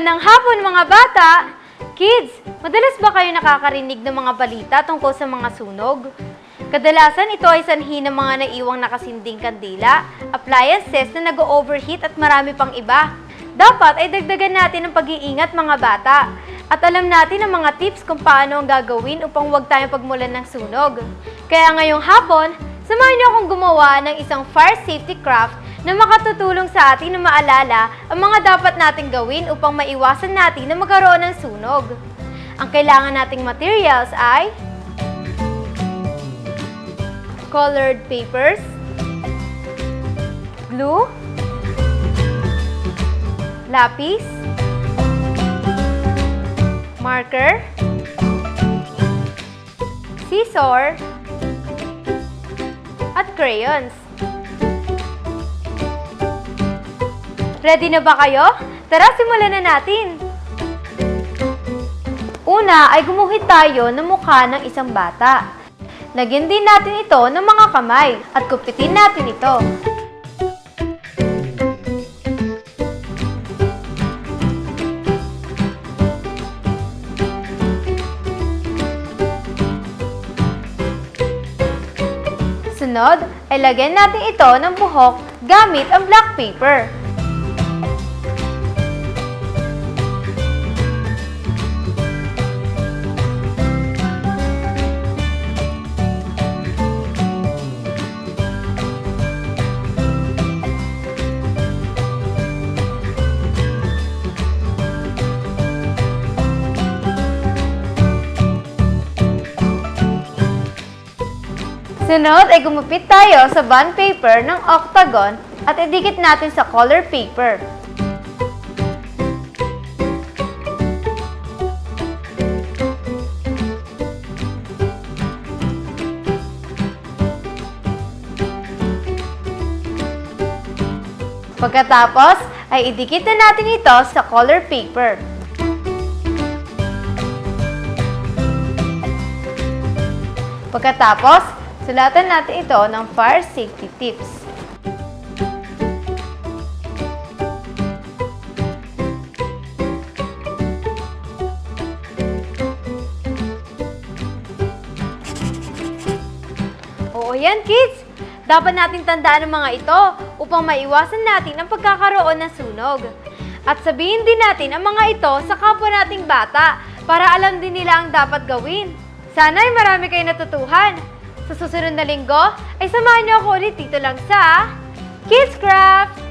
Magandang hapon mga bata! Kids, madalas ba kayo nakakarinig ng mga balita tungkol sa mga sunog? Kadalasan ito ay sanhi ng mga naiwang nakasinding kandila, appliances na nag-overheat at marami pang iba. Dapat ay dagdagan natin ang pag-iingat mga bata. At alam natin ang mga tips kung paano ang gagawin upang huwag tayong pagmulan ng sunog. Kaya ngayong hapon, samahan niyo akong gumawa ng isang fire safety craft na makatutulong sa atin na maalala ang mga dapat nating gawin upang maiwasan natin na magkaroon ng sunog. Ang kailangan nating materials ay colored papers, glue, lapis, marker, scissor, at crayons. Ready na ba kayo? Tara, simulan na natin! Una ay gumuhit tayo ng mukha ng isang bata. Lagyan din natin ito ng mga kamay at kupitin natin ito. Sunod ay lagyan natin ito ng buhok gamit ang black paper. Sunod ay gumupit tayo sa bond paper ng octagon at idikit natin sa color paper. Pagkatapos ay idikit na natin ito sa color paper. Pagkatapos, sulatan natin ito ng fire safety tips. Oo yan, kids! Dapat natin tandaan ang mga ito upang maiwasan natin ang pagkakaroon ng sunog. At sabihin din natin ang mga ito sa kapwa nating bata para alam din nila ang dapat gawin. Sana ay marami kayo natutuhan. Sa susunod na linggo, ay samahan niyo ako ulit dito lang sa Kids Craft!